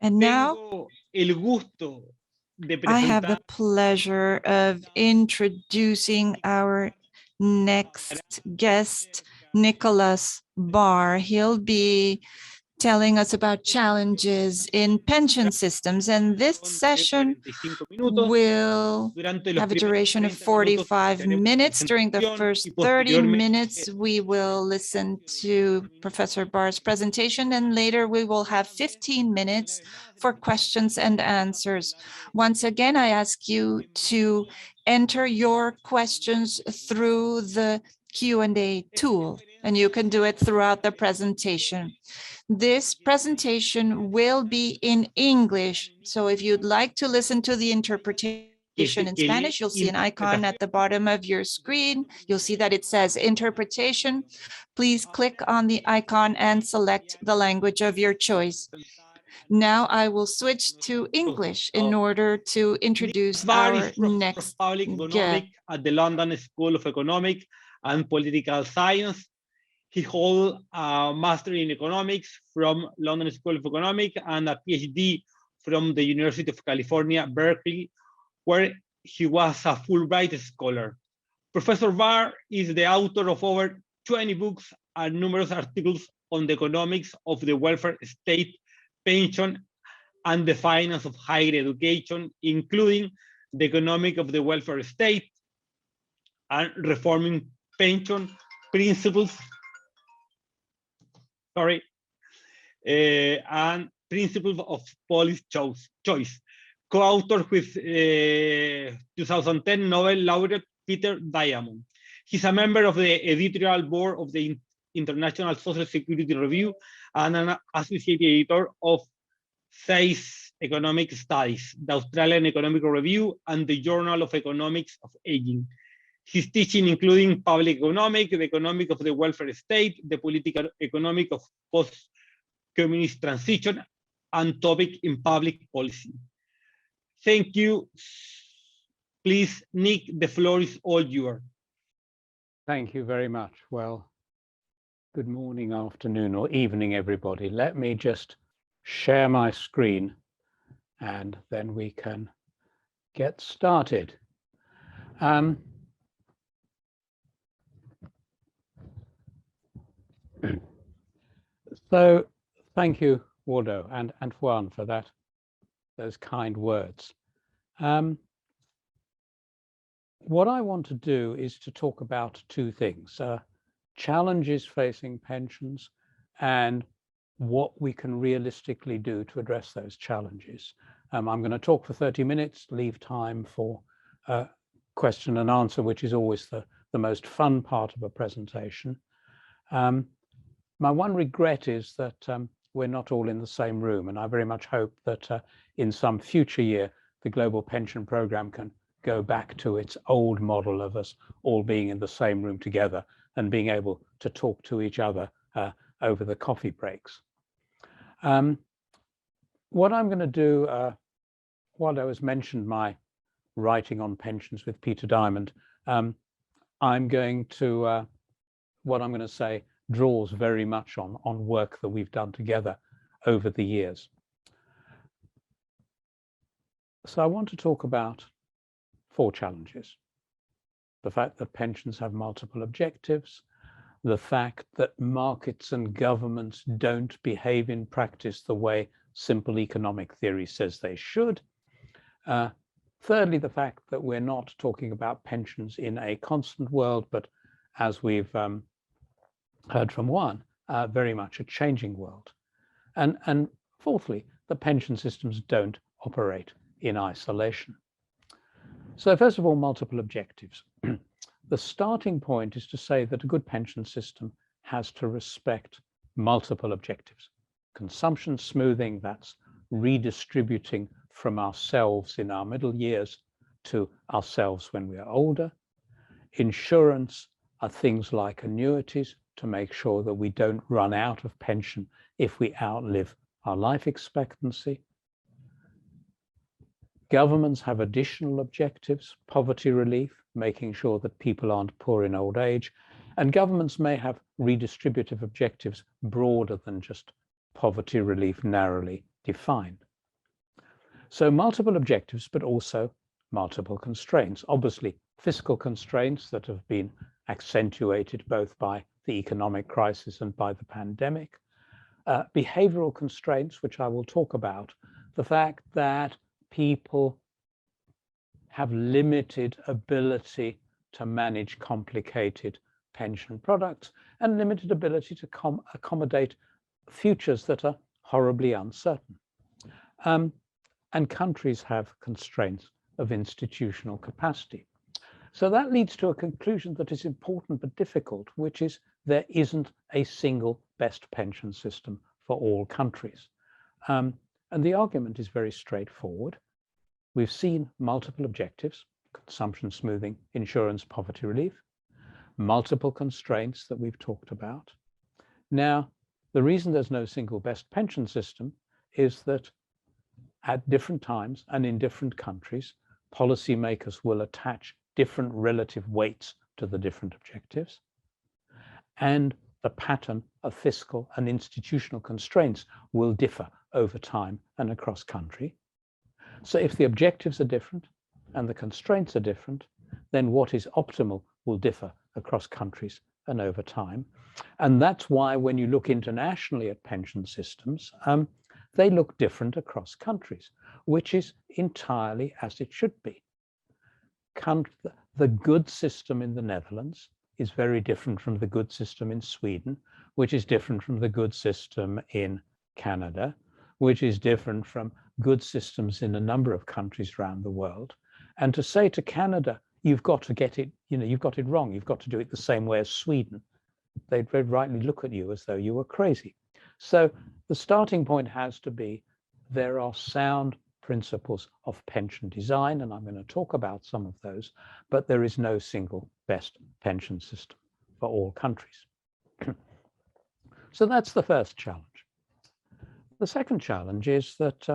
And now I have the pleasure of introducing our next guest, Nicholas Barr. He'll be telling us about challenges in pension systems, and this session will have a duration of 45 minutes. During the first 30 minutes, we will listen to Professor Barr's presentation, and later we will have 15 minutes for questions and answers. Once again, I ask you to enter your questions through the Q&A tool, and you can do it throughout the presentation. This presentation will be in English, so if you'd like to listen to the interpretation in Spanish, you'll see an icon at the bottom of your screen. You'll see that it says interpretation. Please click on the icon and select the language of your choice. Now I will switch to English in order to introduce our next guest. At the London School of Economics and Political Science. He holds a Master in Economics from London School of Economics and a PhD from the University of California, Berkeley, where he was a Fulbright scholar. Professor Barr is the author of over 20 books and numerous articles on the economics of the welfare state, pension, and the finance of higher education, including the economic of the welfare state and reforming pension principles and principles of policy choice, co-author with 2010 Nobel laureate Peter Diamond. He's a member of the editorial board of the International Social Security Review and an associate editor of SAIS Economic Studies, the Australian Economic Review, and the Journal of Economics of Aging. His teaching including public economics, the economic of the welfare state, the political economic of post-communist transition, and topic in public policy. Thank you. Please, Nick, the floor is all yours. Thank you very much. Well, good morning, afternoon, or evening, everybody. Let me just share my screen and then we can get started. So thank you, Waldo and Juan, for those kind words. What I want to do is to talk about two things, challenges facing pensions and what we can realistically do to address those challenges. I'm going to talk for 30 minutes, leave time for question and answer, which is always the most fun part of a presentation. My one regret is that we're not all in the same room, and I very much hope that in some future year, the Global Pension Programme can go back to its old model of us all being in the same room together and being able to talk to each other over the coffee breaks. What I'm going to do, while I was mentioned my writing on pensions with Peter Diamond, I'm going to, what I'm going to say draws very much on work that we've done together over the years. So I want to talk about 4 challenges. The fact that pensions have multiple objectives, the fact that markets and governments don't behave in practice the way simple economic theory says they should. Thirdly, the fact that we're not talking about pensions in a constant world, but as we've heard from Juan, very much a changing world. And fourthly, the pension systems don't operate in isolation. So first of all, multiple objectives. The starting point is to say that a good pension system has to respect multiple objectives. Consumption smoothing, that's redistributing from ourselves in our middle years to ourselves when we are older. Insurance are things like annuities to make sure that we don't run out of pension if we outlive our life expectancy. Governments have additional objectives, poverty relief, making sure that people aren't poor in old age, and governments may have redistributive objectives broader than just poverty relief narrowly defined. So multiple objectives, but also multiple constraints. Obviously, fiscal constraints that have been accentuated both by the economic crisis and by the pandemic. Behavioral constraints, which I will talk about, the fact that people have limited ability to manage complicated pension products and limited ability to accommodate futures that are horribly uncertain. And countries have constraints of institutional capacity. So that leads to a conclusion that is important but difficult, which is there isn't a single best pension system for all countries. And the argument is very straightforward. We've seen multiple objectives: consumption smoothing, insurance, poverty relief, multiple constraints that we've talked about. Now, the reason there's no single best pension system is that at different times and in different countries, policymakers will attach different relative weights to the different objectives. And the pattern of fiscal and institutional constraints will differ over time and across country. So if the objectives are different and the constraints are different, then what is optimal will differ across countries and over time. And that's why when you look internationally at pension systems, they look different across countries, which is entirely as it should be. The good system in the Netherlands is very different from the good system in Sweden, which is different from the good system in Canada, which is different from good systems in a number of countries around the world. And to say to Canada, you've got to get it, you've got it wrong, you've got to do it the same way as Sweden, they'd very rightly look at you as though you were crazy. So the starting point has to be, there are sound principles of pension design, and I'm going to talk about some of those, but there is no single best pension system for all countries. So that's the first challenge. The second challenge is that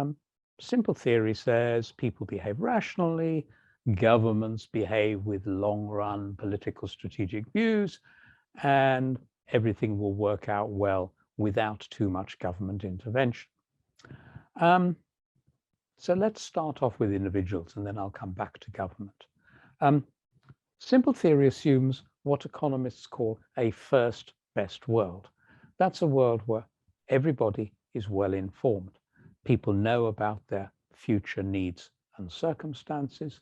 simple theory says people behave rationally, governments behave with long-run political strategic views, and everything will work out well without too much government intervention. So let's start off with individuals, and then I'll come back to government. Simple theory assumes what economists call a first best world. That's a world where everybody is well informed. People know about their future needs and circumstances.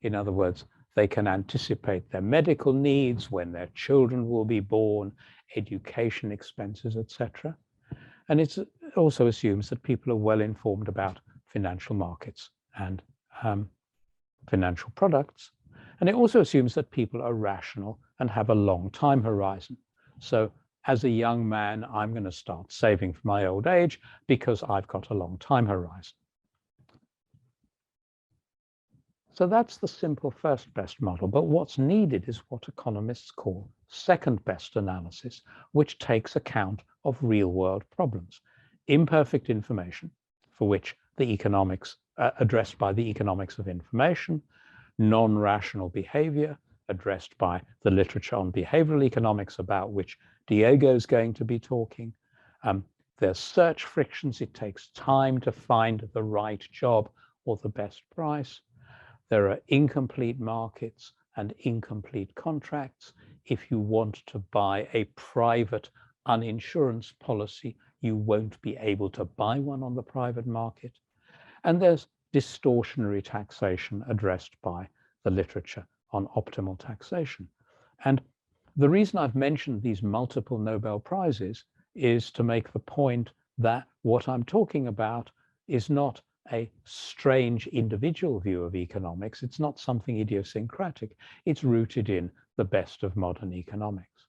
In other words, they can anticipate their medical needs, when their children will be born, education expenses, etc. And it also assumes that people are well informed about financial markets and financial products. And it also assumes that people are rational and have a long time horizon. So as a young man, I'm going to start saving for my old age because I've got a long time horizon. So that's the simple first best model. But what's needed is what economists call second best analysis, which takes account of real world problems. Imperfect information, for which the economics addressed by the economics of information, non-rational behavior addressed by the literature on behavioral economics, about which Diego is going to be talking. There's search frictions. It takes time to find the right job or the best price. There are incomplete markets and incomplete contracts. If you want to buy a private uninsurance policy, you won't be able to buy one on the private market. And there's distortionary taxation addressed by the literature on optimal taxation. And the reason I've mentioned these multiple Nobel Prizes is to make the point that what I'm talking about is not a strange individual view of economics. It's not something idiosyncratic. It's rooted in the best of modern economics.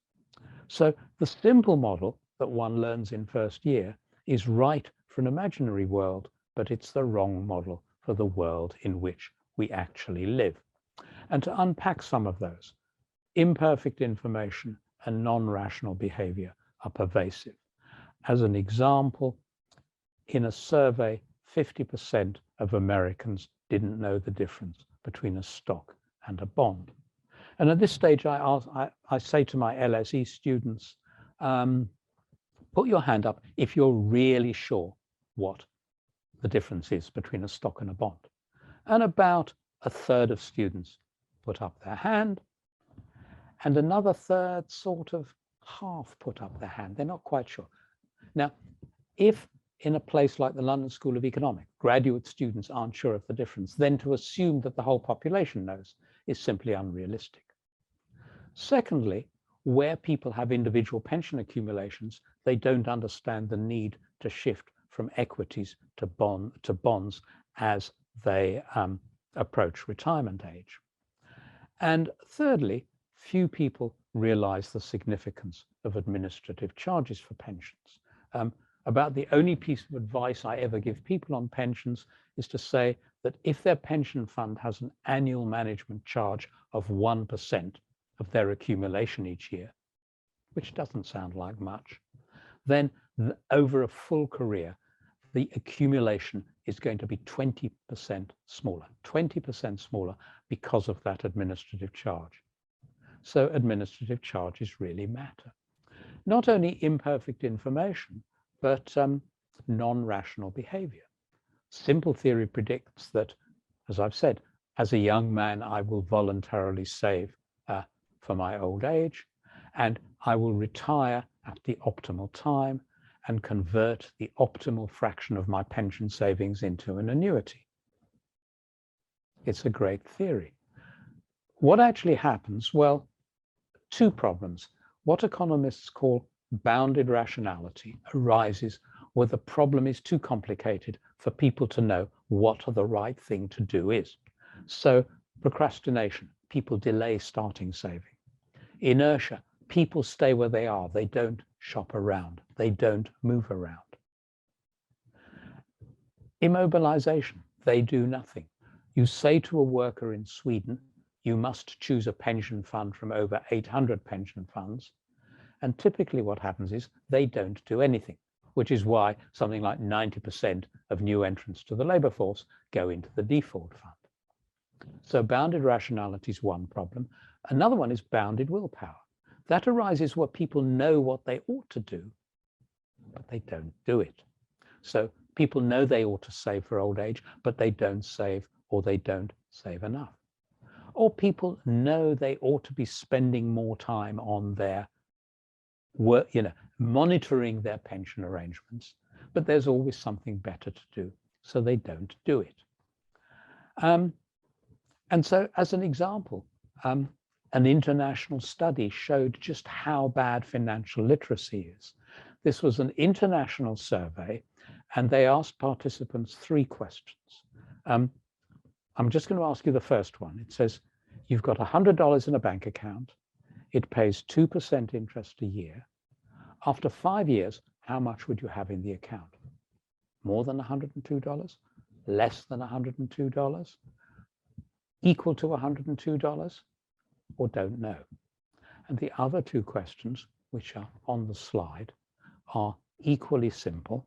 So the simple model that one learns in first year is right for an imaginary world, but it's the wrong model for the world in which we actually live. And to unpack some of those, imperfect information and non-rational behavior are pervasive. As an example, in a survey, 50% of Americans didn't know the difference between a stock and a bond. And at this stage, I say to my LSE students, put your hand up if you're really sure what the difference is between a stock and a bond. And about a third of students put up their hand, and another third, sort of half, put up their hand. They're not quite sure. Now, if in a place like the London School of Economics, graduate students aren't sure of the difference, then to assume that the whole population knows is simply unrealistic. Secondly, where people have individual pension accumulations, they don't understand the need to shift from equities to bonds as they approach retirement age. And thirdly, few people realize the significance of administrative charges for pensions. About the only piece of advice I ever give people on pensions is to say that if their pension fund has an annual management charge of 1% of their accumulation each year, which doesn't sound like much, then over a full career, the accumulation is going to be 20% smaller, 20% smaller because of that administrative charge. So administrative charges really matter. Not only imperfect information, but non-rational behavior. Simple theory predicts that, as I've said, as a young man, I will voluntarily save for my old age, and I will retire at the optimal time and convert the optimal fraction of my pension savings into an annuity. It's a great theory. What actually happens? Well, two problems. What economists call bounded rationality arises where the problem is too complicated for people to know what the right thing to do is. So procrastination, people delay starting saving. Inertia, people stay where they are. They don't shop around. They don't move around. Immobilization, they do nothing. You say to a worker in Sweden, you must choose a pension fund from over 800 pension funds. And typically what happens is they don't do anything, which is why something like 90% of new entrants to the labor force go into the default fund. So bounded rationality is one problem. Another one is bounded willpower. That arises where people know what they ought to do, but they don't do it. So people know they ought to save for old age, but they don't save, or they don't save enough. Or people know they ought to be spending more time on their work, monitoring their pension arrangements, but there's always something better to do, so they don't do it. And so as an example, an international study showed just how bad financial literacy is. This was an international survey, and they asked participants 3 questions. I'm just going to ask you the first one. It says, you've got $100 in a bank account. It pays 2% interest a year. After 5 years, how much would you have in the account? More than $102? Less than $102? Equal to $102? Or don't know? And the other 2 questions, which are on the slide, are equally simple.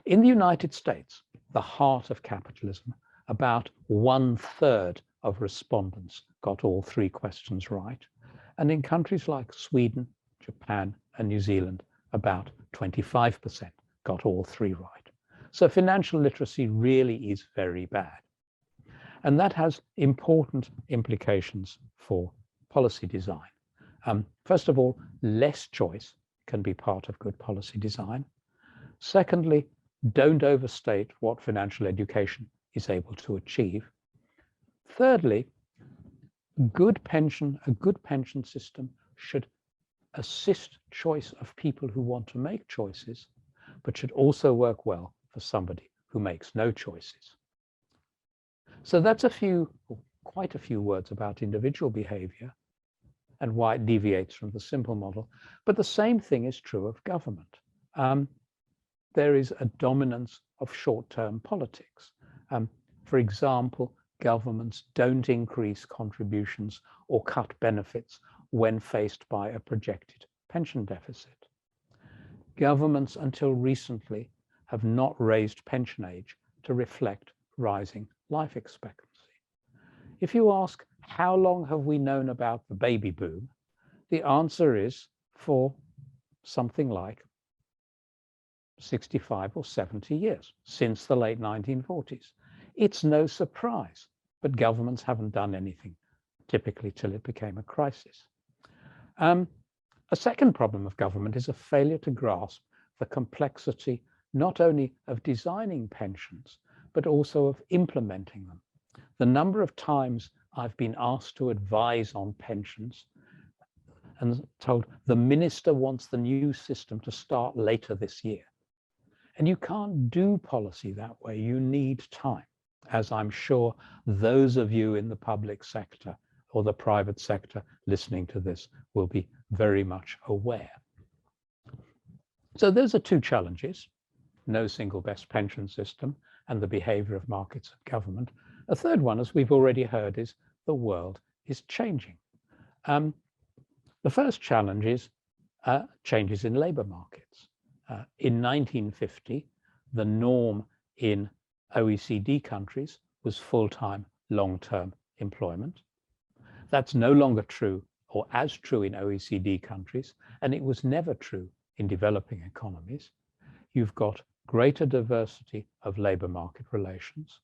In the United States, the heart of capitalism, about 1/3 of respondents got all 3 questions right. And in countries like Sweden, Japan, and New Zealand, about 25% got all 3 right. So financial literacy really is very bad. And that has important implications for policy design. First of all, less choice can be part of good policy design. Secondly, don't overstate what financial education is able to achieve. Thirdly, a good pension system should assist choice of people who want to make choices, but should also work well for somebody who makes no choices. So that's quite a few words about individual behavior and why it deviates from the simple model. But the same thing is true of government. There is a dominance of short-term politics. For example, governments don't increase contributions or cut benefits when faced by a projected pension deficit. Governments until recently have not raised pension age to reflect rising life expectancy. If you ask, how long have we known about the baby boom? The answer is for something like 65 or 70 years, since the late 1940s. It's no surprise, but governments haven't done anything, typically till it became a crisis. A second problem of government is a failure to grasp the complexity not only of designing pensions, but also of implementing them. The number of times I've been asked to advise on pensions and told the minister wants the new system to start later this year. And you can't do policy that way. You need time, as I'm sure those of you in the public sector or the private sector listening to this will be very much aware. So those are two challenges: no single best pension system and the behavior of markets and government. A third one, as we've already heard, is the world is changing. The first challenge is changes in labor markets. In 1950, the norm in OECD countries was full-time, long-term employment. That's no longer true or as true in OECD countries, and it was never true in developing economies. You've got greater diversity of labor market relations.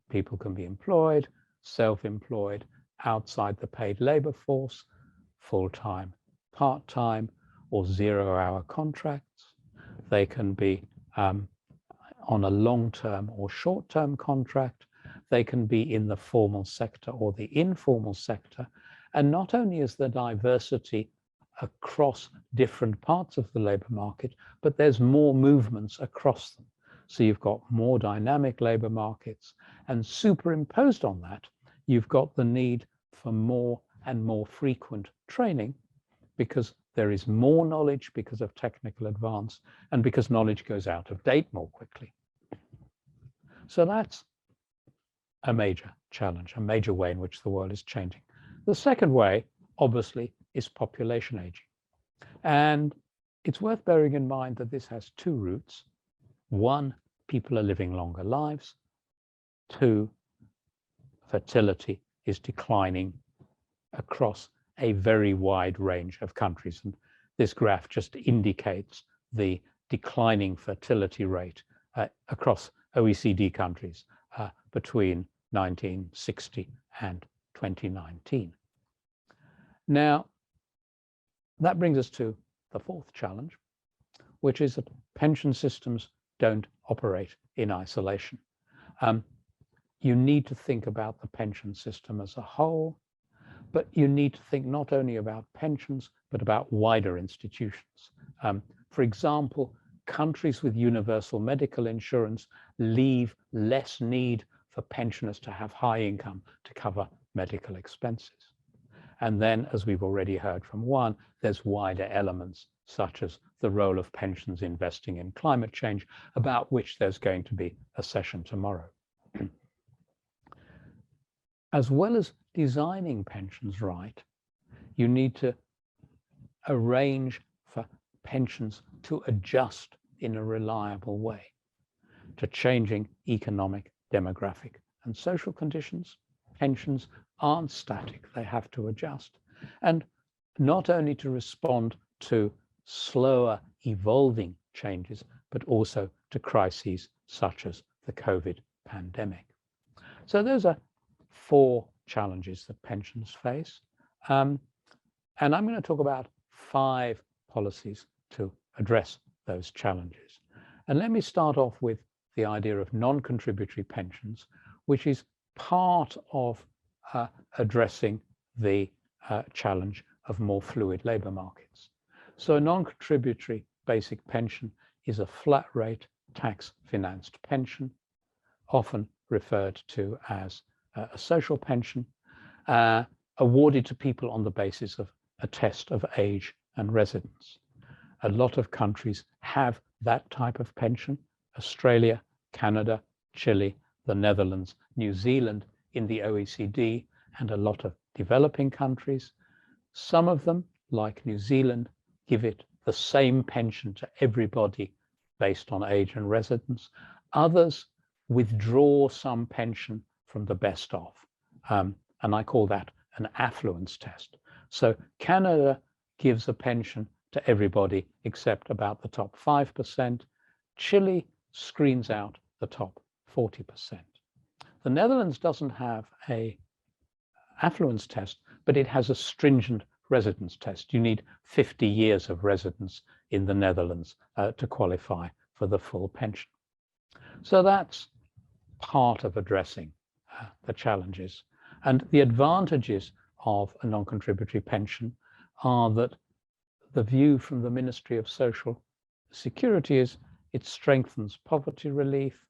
People can be employed, self-employed, outside the paid labor force, full-time, part-time, or zero-hour contracts. They can be on a long-term or short-term contract. They can be in the formal sector or the informal sector. And not only is there diversity across different parts of the labor market, but there's more movements across them. So you've got more dynamic labor markets, and superimposed on that, you've got the need for more and more frequent training, because there is more knowledge because of technical advance and because knowledge goes out of date more quickly. So that's a major challenge, a major way in which the world is changing. The second way, obviously, is population aging. And it's worth bearing in mind that this has two roots. One, people are living longer lives. Two, fertility is declining across a very wide range of countries. And this graph just indicates the declining fertility rate across OECD countries between 1960 and 2019. Now, that brings us to the fourth challenge, which is that pension systems don't operate in isolation. You need to think about the pension system as a whole, but you need to think not only about pensions, but about wider institutions. For example, countries with universal medical insurance leave less need for pensioners to have high income to cover medical expenses. And then, as we've already heard from Juan, there's wider elements such as the role of pensions investing in climate change, about which there's going to be a session tomorrow. As well as designing pensions right, you need to arrange for pensions to adjust in a reliable way to changing economic, demographic, and social conditions. Pensions aren't static, they have to adjust. And not only to respond to slower evolving changes, but also to crises such as the COVID pandemic. So those are four challenges that pensions face. And I'm going to talk about 5 policies to address those challenges. And let me start off with the idea of non-contributory pensions, which is part of addressing the challenge of more fluid labor markets. So a non-contributory basic pension is a flat rate tax financed pension, often referred to as a social pension, awarded to people on the basis of a test of age and residence. A lot of countries have that type of pension: Australia, Canada, Chile, the Netherlands, New Zealand in the OECD, and a lot of developing countries. Some of them, like New Zealand, give it the same pension to everybody based on age and residence. Others withdraw some pension from the best of, and I call that an affluence test. So Canada gives a pension to everybody except about the top 5%. Chile screens out the top 40%. The Netherlands doesn't have a affluence test, but it has a stringent residence test. You need 50 years of residence in the Netherlands to qualify for the full pension. So that's part of addressing the challenges. And the advantages of a non-contributory pension are that the view from the Ministry of Social Security is it strengthens poverty relief.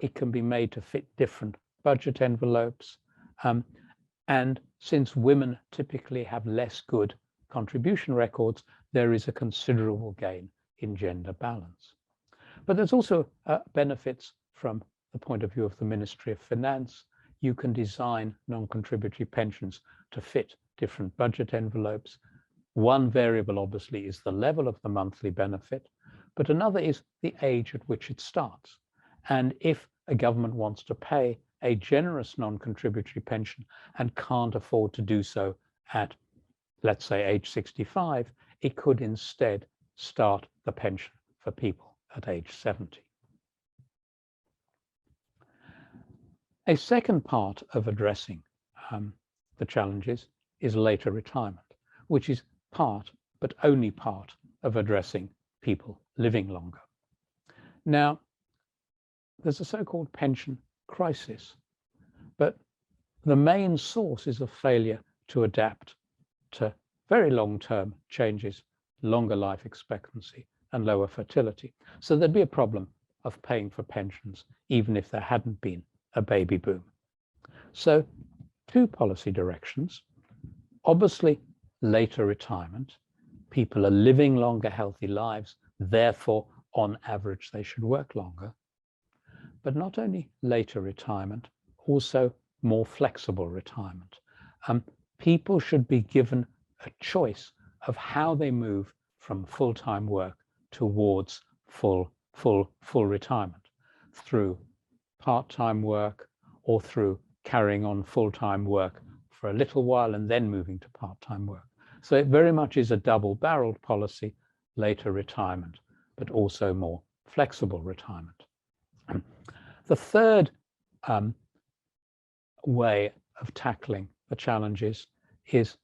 It can be made to fit different budget envelopes. And since women typically have less good contribution records, there is a considerable gain in gender balance. But there's also benefits from the point of view of the Ministry of Finance. You can design non-contributory pensions to fit different budget envelopes. One variable, obviously, is the level of the monthly benefit, but another is the age at which it starts. And if a government wants to pay a generous non-contributory pension and can't afford to do so at, let's say, age 65, it could instead start the pension for people at age 70. A second part of addressing the challenges is later retirement, which is part, but only part, of addressing people living longer. Now, there's a so-called pension crisis, but the main source is a failure to adapt to very long-term changes, longer life expectancy and lower fertility. So there'd be a problem of paying for pensions, even if there hadn't been a baby boom. So two policy directions. Obviously, later retirement. People are living longer, healthy lives. Therefore, on average, they should work longer. But not only later retirement, also more flexible retirement. People should be given a choice of how they move from full-time work towards full retirement, through part-time work or through carrying on full-time work for a little while and then moving to part-time work. So it very much is a double-barreled policy, later retirement, but also more flexible retirement. The third way of tackling the challenges is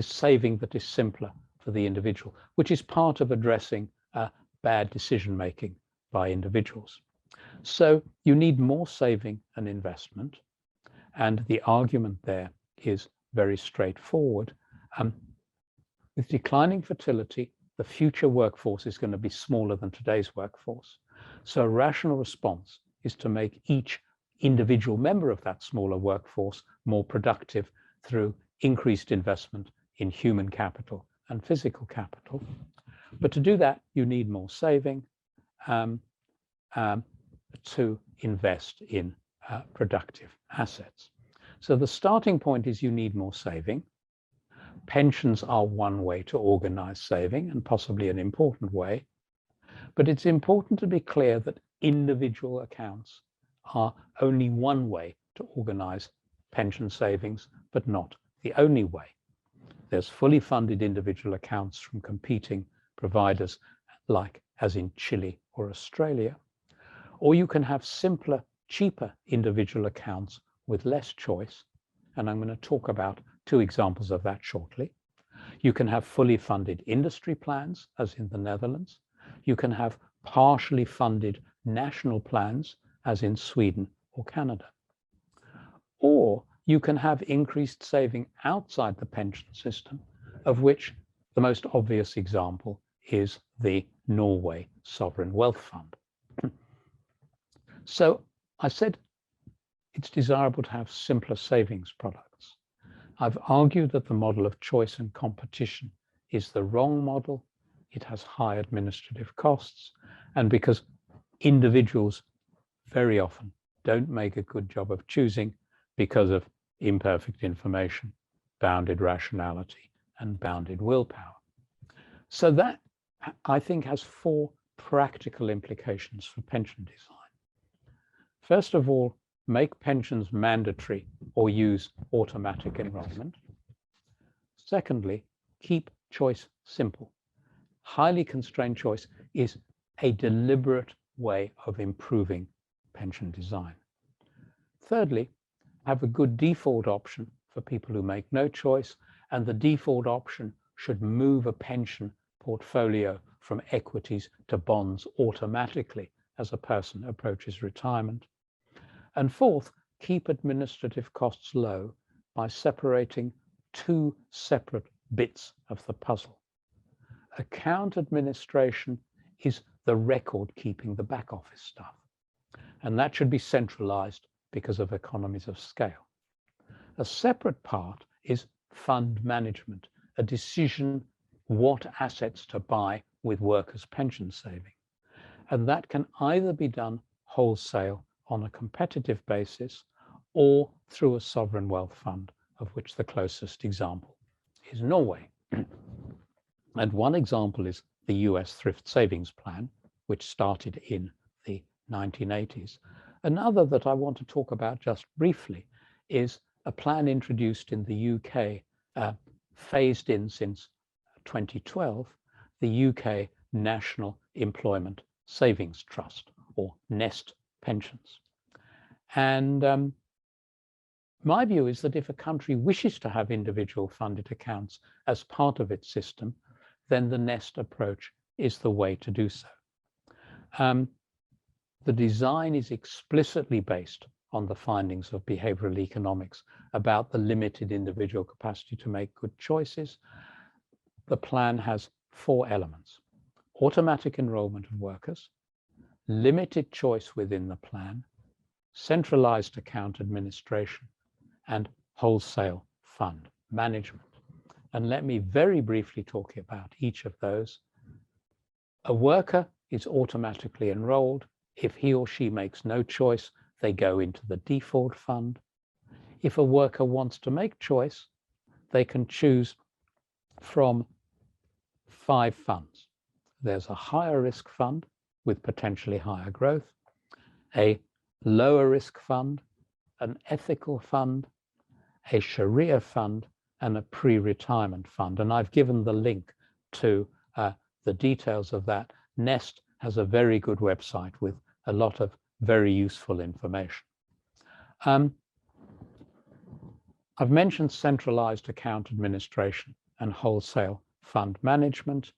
saving that is simpler for the individual, which is part of addressing bad decision-making by individuals. So you need more saving and investment. And the argument there is very straightforward. With declining fertility, the future workforce is going to be smaller than today's workforce. So a rational response is to make each individual member of that smaller workforce more productive through increased investment in human capital and physical capital. But to do that, you need more saving to invest in productive assets. So the starting point is you need more saving. Pensions are one way to organize saving, and possibly an important way. But it's important to be clear that individual accounts are only one way to organize pension savings, but not the only way. There's fully funded individual accounts from competing providers, like as in Chile or Australia. Or you can have simpler, cheaper individual accounts with less choice. And I'm going to talk about two examples of that shortly. You can have fully funded industry plans, as in the Netherlands. You can have partially funded national plans, as in Sweden or Canada. Or you can have increased saving outside the pension system, of which the most obvious example is the Norway Sovereign Wealth Fund. So I said it's desirable to have simpler savings products. I've argued that the model of choice and competition is the wrong model. It has high administrative costs, and because individuals very often don't make a good job of choosing because of imperfect information, bounded rationality, and bounded willpower. So that, I think, has four practical implications for pension design. First of all, make pensions mandatory or use automatic enrollment. Secondly, keep choice simple. Highly constrained choice is a deliberate way of improving pension design. Thirdly, have a good default option for people who make no choice, and the default option should move a pension portfolio from equities to bonds automatically as a person approaches retirement. And fourth, keep administrative costs low by separating two separate bits of the puzzle. Account administration is the record keeping, the back office stuff, and that should be centralized because of economies of scale. A separate part is fund management, a decision what assets to buy with workers' pension saving. And that can either be done wholesale on a competitive basis or through a sovereign wealth fund, of which the closest example is Norway. And one example is the US Thrift Savings Plan, which started in the 1980s. Another that I want to talk about just briefly is a plan introduced in the UK, phased in since 2012, the UK National Employment Savings Trust, or NEST pensions. And my view is that if a country wishes to have individual funded accounts as part of its system, then the NEST approach is the way to do so. The design is explicitly based on the findings of behavioral economics about the limited individual capacity to make good choices. The plan has 4 elements: automatic enrollment of workers, limited choice within the plan, centralized account administration, and wholesale fund management. And let me very briefly talk about each of those. A worker is automatically enrolled. If he or she makes no choice, they go into the default fund. If a worker wants to make choice, they can choose from 5 funds. There's a higher risk fund with potentially higher growth, a lower risk fund, an ethical fund, a Sharia fund, and a pre-retirement fund. And I've given the link to the details of that. NEST has a very good website with a lot of very useful information. I've mentioned centralized account administration and wholesale fund management.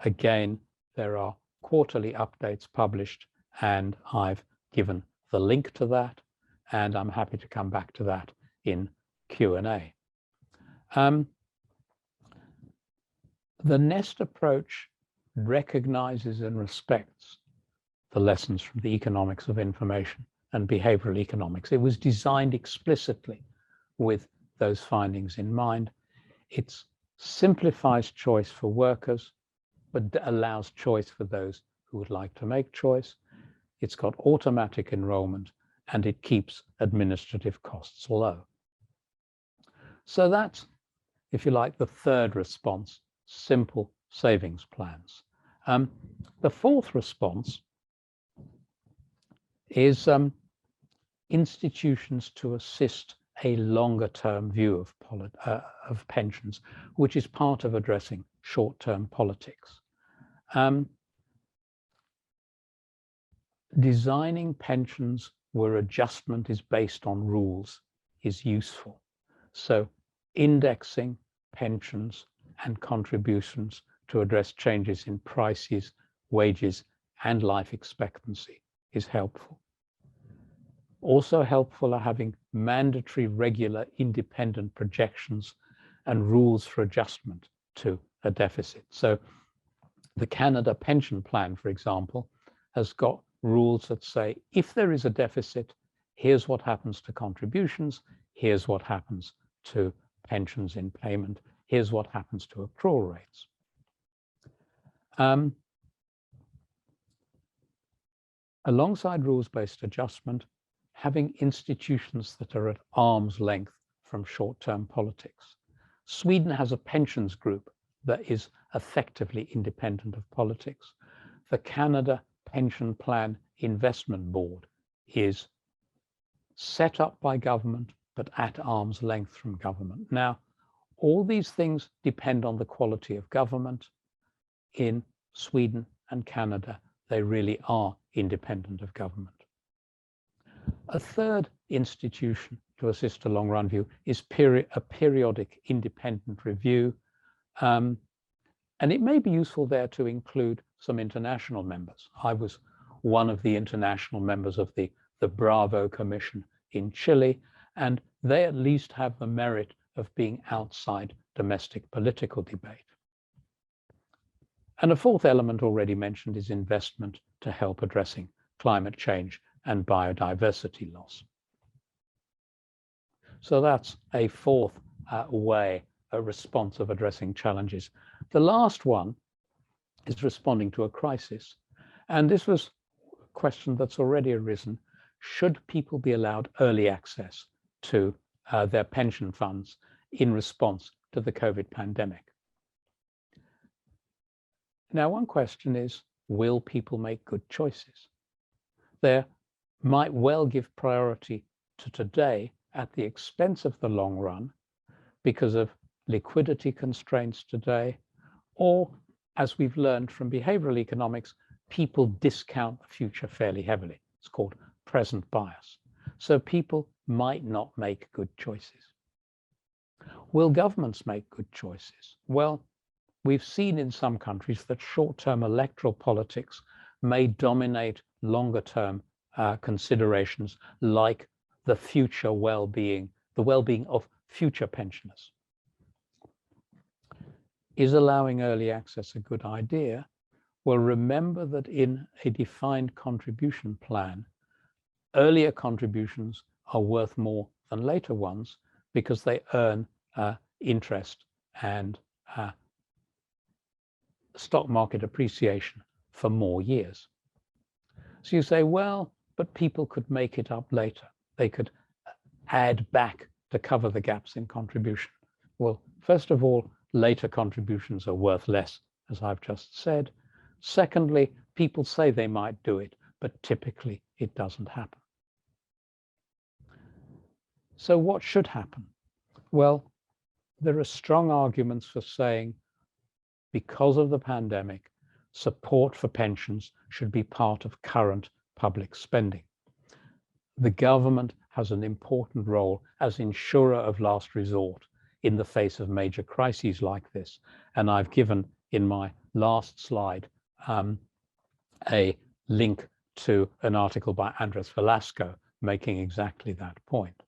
Again, there are quarterly updates published, and I've given the link to that, and I'm happy to come back to that in Q&A. The NEST approach recognizes and respects the lessons from the economics of information and behavioral economics. It was designed explicitly with those findings in mind. It simplifies choice for workers, but allows choice for those who would like to make choice. It's got automatic enrollment, and it keeps administrative costs low. So that's, if you like, the third response: simple savings plans. The fourth response is institutions to assist a longer-term view of pensions, which is part of addressing short-term politics. Designing pensions where adjustment is based on rules is useful. So indexing pensions and contributions to address changes in prices, wages, and life expectancy is helpful. Also helpful are having mandatory, regular, independent projections and rules for adjustment to a deficit. So the Canada Pension Plan, for example, has got rules that say, if there is a deficit, here's what happens to contributions, here's what happens to pensions in payment, here's what happens to accrual rates. Alongside rules-based adjustment, having institutions that are at arm's length from short-term politics. Sweden has a pensions group that is effectively independent of politics. The Canada Pension Plan Investment Board is set up by government, but at arm's length from government. Now, all these things depend on the quality of government. In Sweden and Canada, they really are independent of government. A third institution to assist a long-run view is a periodic independent review. And it may be useful there to include some international members. I was one of the international members of the Bravo Commission in Chile, and they at least have the merit of being outside domestic political debate. And a fourth element already mentioned is investment to help addressing climate change and biodiversity loss. So that's a fourth way, a response of addressing challenges. The last one is responding to a crisis. And this was a question that's already arisen. Should people be allowed early access to their pension funds in response to the COVID pandemic? Now, one question is, will people make good choices? There might well give priority to today at the expense of the long run because of liquidity constraints today, or as we've learned from behavioral economics, people discount the future fairly heavily. It's called present bias. So people might not make good choices. Will governments make good choices? Well, we've seen in some countries that short-term electoral politics may dominate longer-term considerations like the future well-being, the well-being of future pensioners. Is allowing early access a good idea? Well, remember that in a defined contribution plan, earlier contributions are worth more than later ones because they earn interest and stock market appreciation for more years. So you say, well, but people could make it up later. They could add back to cover the gaps in contribution. Well, first of all, later contributions are worth less, as I've just said. Secondly, people say they might do it, but typically it doesn't happen. So what should happen? Well, there are strong arguments for saying, because of the pandemic, support for pensions should be part of current public spending. The government has an important role as insurer of last resort in the face of major crises like this. And I've given in my last slide a link to an article by Andres Velasco making exactly that point.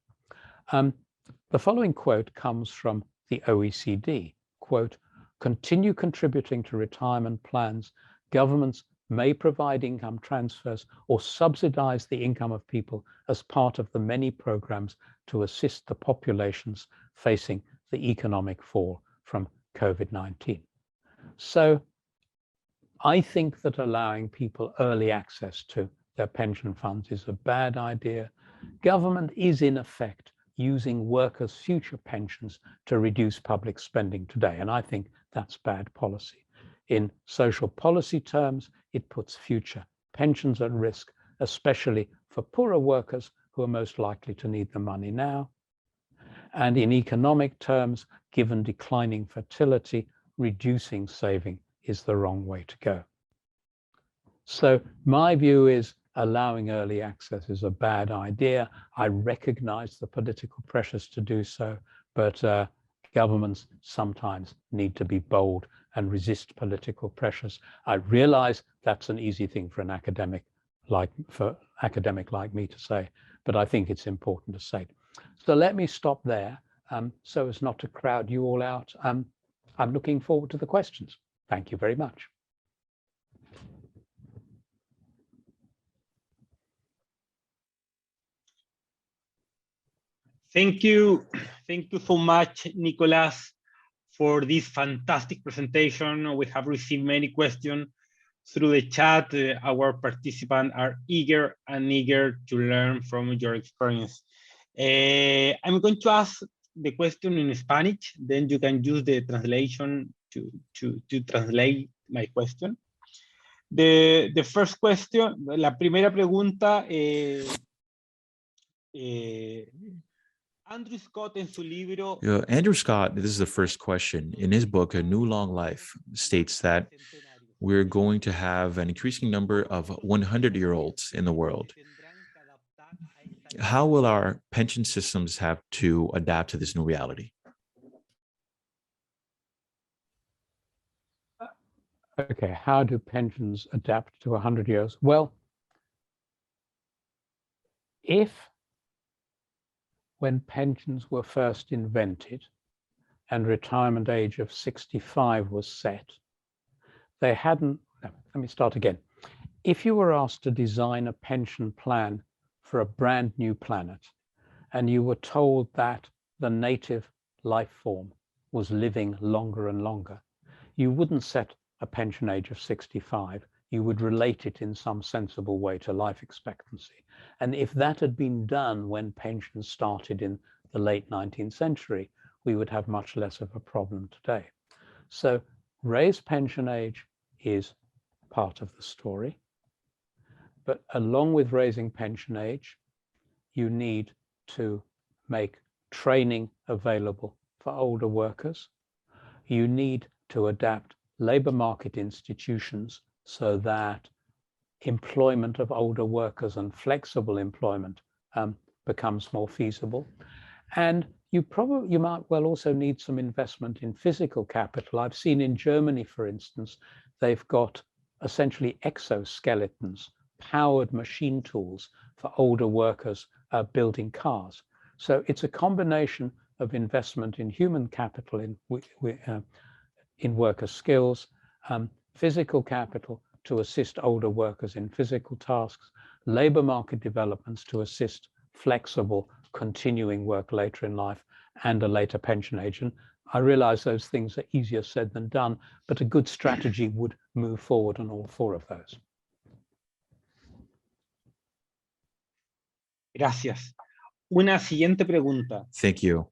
The following quote comes from the OECD, quote, "Continue contributing to retirement plans. Governments may provide income transfers or subsidize the income of people as part of the many programs to assist the populations facing the economic fall from COVID-19. So I think that allowing people early access to their pension funds is a bad idea. Government is in effect using workers' future pensions to reduce public spending today, and I think that's bad policy. In social policy terms, it puts future pensions at risk, especially for poorer workers who are most likely to need the money now. And in economic terms, given declining fertility, reducing saving is the wrong way to go. So my view is allowing early access is a bad idea. I recognize the political pressures to do so, but governments sometimes need to be bold and resist political pressures. I realize that's an easy thing for an academic like me to say, but I think it's important to say. So let me stop there so as not to crowd you all out. I'm looking forward to the questions. Thank you very much. Thank you so much, Nicolas, for this fantastic presentation. We have received many questions through the chat. Our participants are eager to learn from your experience. I'm going to ask the question in Spanish, then you can use the translation to translate my question. The first question, la primera pregunta, Andrew Scott en su libro. Andrew Scott, this is the first question. In his book, A New Long Life, states that we're going to have an increasing number of 100-year-olds in the world. How will our pension systems have to adapt to this new reality? Okay, how do pensions adapt to 100 years? Well, when pensions were first invented and retirement age of 65 was set, they hadn't, no, let me start again. If you were asked to design a pension plan for a brand new planet, and you were told that the native life form was living longer and longer, you wouldn't set a pension age of 65. You would relate it in some sensible way to life expectancy. And if that had been done when pensions started in the late 19th century, we would have much less of a problem today. So raised pension age is part of the story. But along with raising pension age, you need to make training available for older workers. You need to adapt labor market institutions so that employment of older workers and flexible employment becomes more feasible. And you might well also need some investment in physical capital. I've seen in Germany, for instance, they've got essentially exoskeletons, powered machine tools for older workers building cars. So it's a combination of investment in human capital, in worker skills, physical capital to assist older workers in physical tasks, labor market developments to assist flexible continuing work later in life, and a later pension age. And I realize those things are easier said than done, but a good strategy would move forward on all four of those. Gracias. Una siguiente pregunta. Thank you.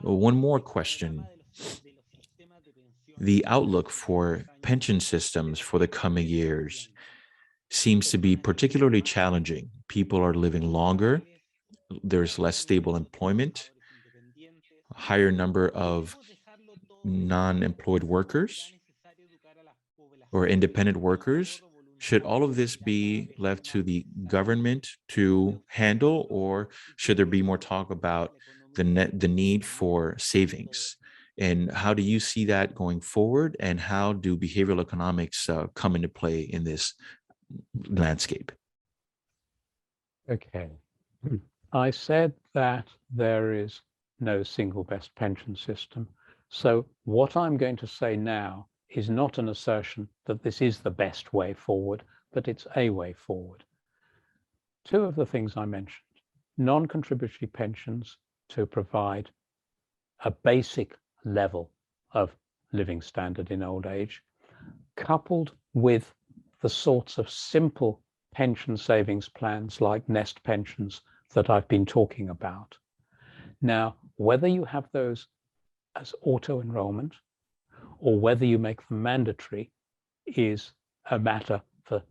One more question. The outlook for pension systems for the coming years seems to be particularly challenging. People are living longer. There's less stable employment, a higher number of non-employed workers or independent workers. Should all of this be left to the government to handle, or should there be more talk about the need for savings? And how do you see that going forward? And how do behavioral economics come into play in this landscape? Okay. I said that there is no single best pension system. So what I'm going to say now is not an assertion that this is the best way forward, but it's a way forward. Two of the things I mentioned: non-contributory pensions to provide a basic level of living standard in old age, coupled with the sorts of simple pension savings plans like nest pensions that I've been talking about. Now, whether you have those as auto-enrollment or whether you make them mandatory is a matter for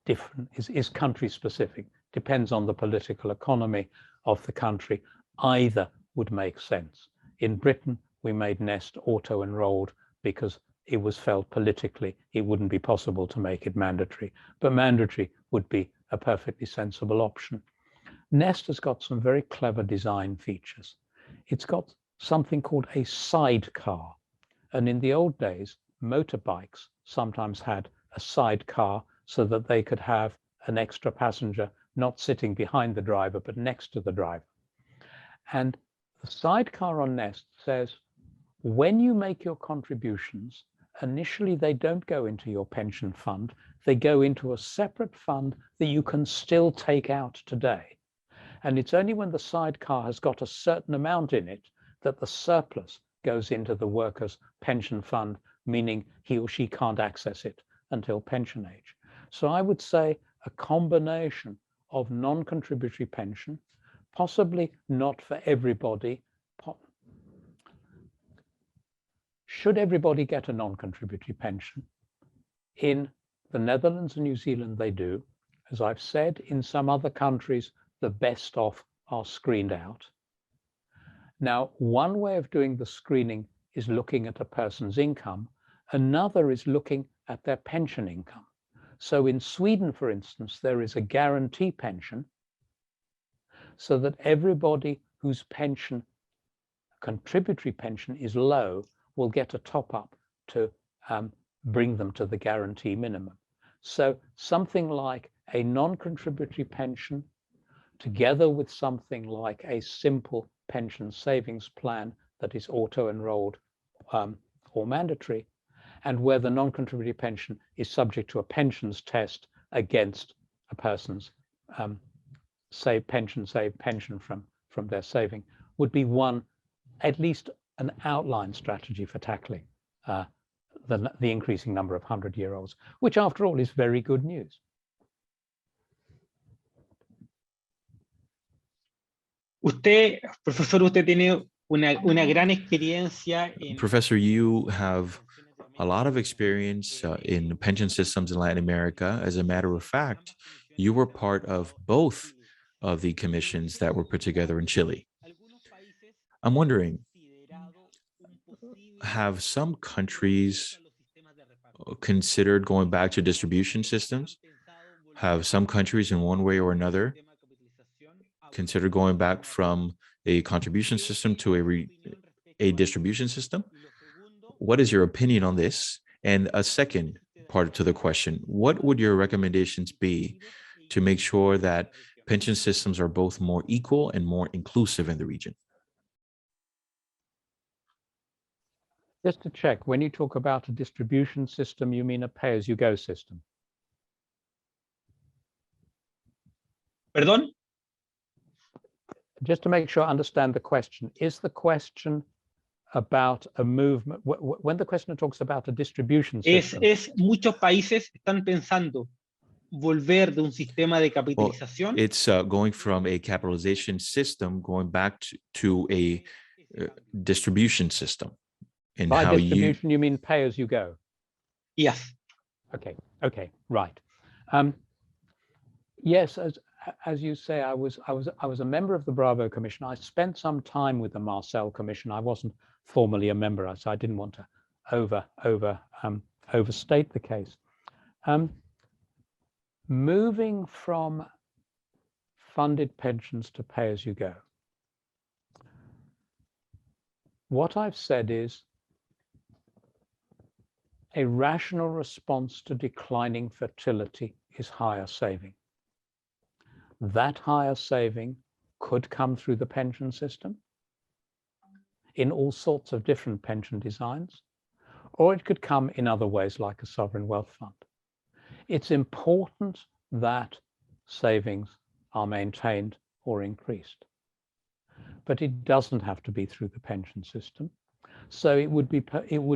different, is country specific, depends on the political economy of the country. Either would make sense. In Britain, we made Nest auto-enrolled because it was felt politically it wouldn't be possible to make it mandatory, but mandatory would be a perfectly sensible option. Nest has got some very clever design features. It's got something called a sidecar. And in the old days, motorbikes sometimes had a sidecar so that they could have an extra passenger not sitting behind the driver, but next to the driver. And the sidecar on Nest says, when you make your contributions, initially they don't go into your pension fund, they go into a separate fund that you can still take out today. And it's only when the sidecar has got a certain amount in it that the surplus goes into the worker's pension fund, meaning he or she can't access it until pension age. So I would say a combination of non-contributory pension, possibly not for everybody. Should everybody get a non-contributory pension? In the Netherlands and New Zealand, they do. As I've said, in some other countries, the best off are screened out. Now, one way of doing the screening is looking at a person's income. Another is looking at their pension income. So in Sweden, for instance, there is a guarantee pension so that everybody whose pension, contributory pension, is low will get a top up to bring them to the guarantee minimum. So something like a non-contributory pension together with something like a simple pension savings plan that is auto-enrolled or mandatory, and where the non-contributory pension is subject to a pensions test against a person's pension from their saving, would be one, at least an outline strategy for tackling the increasing number of 100-year-olds, which after all is very good news. Usted, profesor, usted tiene una gran experiencia en... Professor, you have a lot of experience in pension systems in Latin America. As a matter of fact, you were part of both of the commissions that were put together in Chile. I'm wondering, have some countries considered going back to distribution systems? Have some countries in one way or another considered going back from a contribution system to a distribution system? What is your opinion on this? And a second part to the question, what would your recommendations be to make sure that pension systems are both more equal and more inclusive in the region? Just to check, when you talk about a distribution system, you mean a pay-as-you-go system? Perdón? Just to make sure I understand the question, is the question about a movement, when the questioner talks about a distribution system? Muchos países están pensando volver de un sistema de capitalización. Well, it's going from a capitalization system, going back to a distribution system. And by how distribution, you mean pay as you go? Yes. Okay, right. Yes, as you say, I was a member of the Bravo Commission. I spent some time with the Marcel Commission. I wasn't formally a member, so I didn't want to overstate the case. Moving from funded pensions to pay as you go. What I've said is a rational response to declining fertility is higher saving. That higher saving could come through the pension system in all sorts of different pension designs, or it could come in other ways like a sovereign wealth fund. It's important that savings are maintained or increased, but it doesn't have to be through the pension system. So it would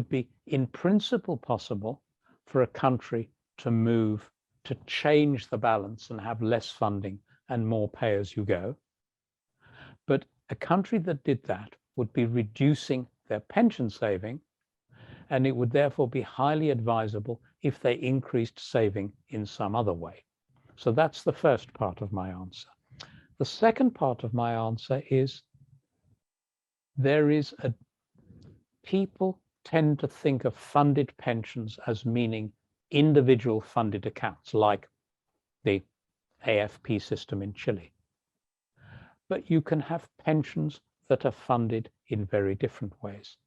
be in principle possible for a country to move, to change the balance and have less funding and more pay as you go. But a country that did that would be reducing their pension saving, and it would therefore be highly advisable if they increased saving in some other way. So that's the first part of my answer. The second part of my answer is people tend to think of funded pensions as meaning individual funded accounts like the AFP system in Chile. But you can have pensions that are funded in very different ways.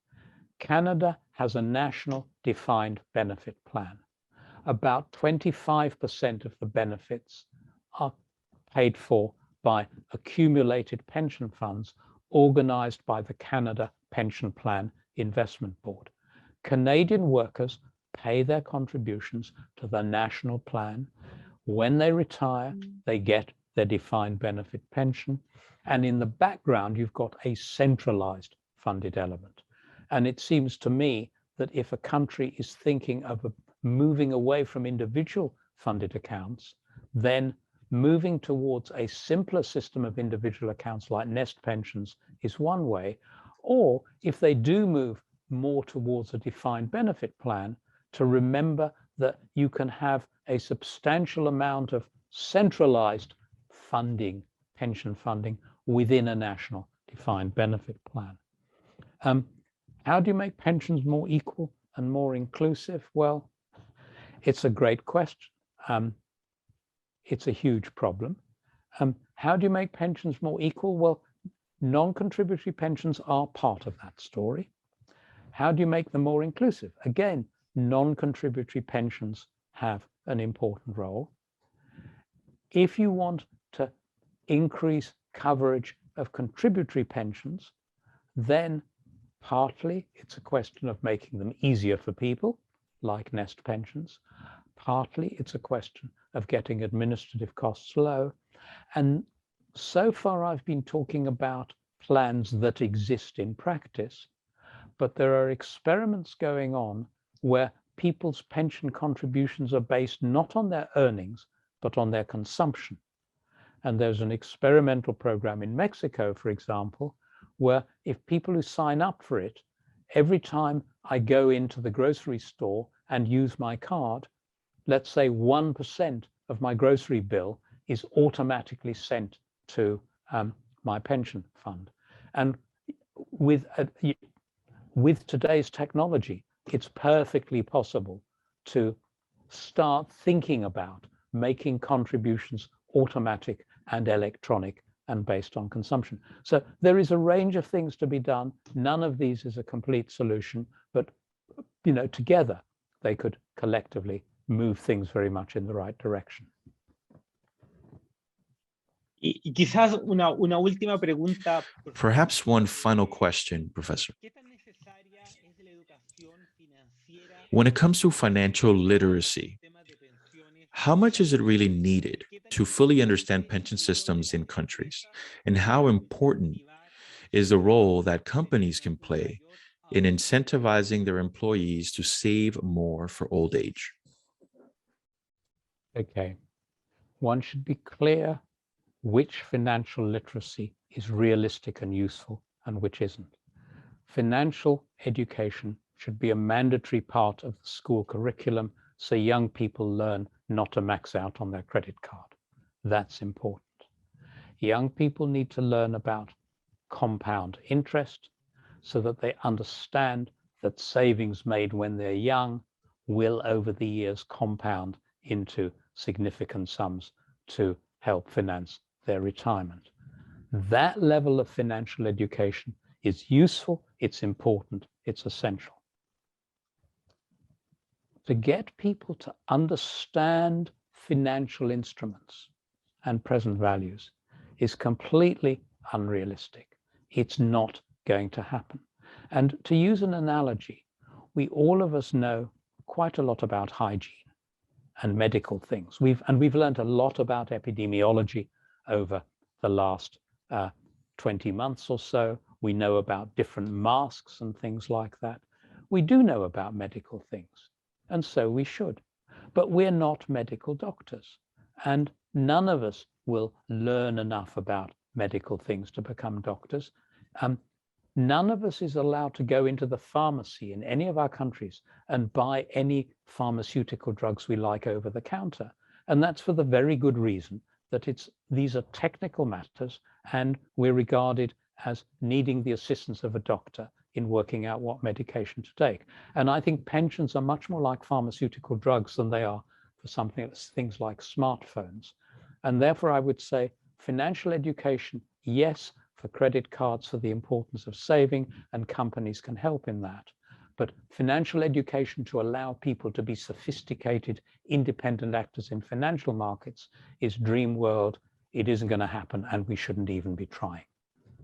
Canada has a national defined benefit plan. About 25% of the benefits are paid for by accumulated pension funds organized by the Canada Pension Plan Investment Board. Canadian workers pay their contributions to the national plan. When they retire, they get their defined benefit pension. And in the background, you've got a centralized funded element. And it seems to me that if a country is thinking of moving away from individual funded accounts, then moving towards a simpler system of individual accounts like nest pensions is one way. Or if they do move more towards a defined benefit plan, to remember that you can have a substantial amount of centralized funding, pension funding, within a national defined benefit plan. How do you make pensions more equal and more inclusive? Well, It's a great question. It's a huge problem. How do you make pensions more equal? Well, non-contributory pensions are part of that story. How do you make them more inclusive? Again, non-contributory pensions have an important role. If you want to increase coverage of contributory pensions, then partly it's a question of making them easier for people, like nest pensions. Partly it's a question of getting administrative costs low. And so far I've been talking about plans that exist in practice, but there are experiments going on where people's pension contributions are based not on their earnings, but on their consumption. And there's an experimental program in Mexico, for example, where if people who sign up for it, every time I go into the grocery store and use my card, let's say 1% of my grocery bill is automatically sent to my pension fund. And with today's technology, it's perfectly possible to start thinking about making contributions automatic and electronic and based on consumption. So there is a range of things to be done. None of these is a complete solution, but together they could collectively move things very much in the right direction. Y quizás una última pregunta. Perhaps one final question, Professor. When it comes to financial literacy, how much is it really needed to fully understand pension systems in countries? And how important is the role that companies can play in incentivizing their employees to save more for old age? Okay, one should be clear which financial literacy is realistic and useful and which isn't. Financial education should be a mandatory part of the school curriculum so young people learn not to max out on their credit card. That's important. Young people need to learn about compound interest so that they understand that savings made when they're young will over the years compound into significant sums to help finance their retirement. That level of financial education is useful, it's important, it's essential. To get people to understand financial instruments and present values is completely unrealistic. It's not going to happen. And to use an analogy, all of us know quite a lot about hygiene and medical things. We've learned a lot about epidemiology over the last 20 months or so. We know about different masks and things like that. We do know about medical things, and so we should. But we're not medical doctors, and none of us will learn enough about medical things to become doctors. None of us is allowed to go into the pharmacy in any of our countries and buy any pharmaceutical drugs we like over the counter. And that's for the very good reason that these are technical matters and we're regarded as needing the assistance of a doctor in working out what medication to take. And I think pensions are much more like pharmaceutical drugs than they are for things like smartphones. And therefore I would say financial education, yes, for credit cards, for the importance of saving, and companies can help in that. But financial education to allow people to be sophisticated, independent actors in financial markets is dream world. It isn't going to happen, and we shouldn't even be trying.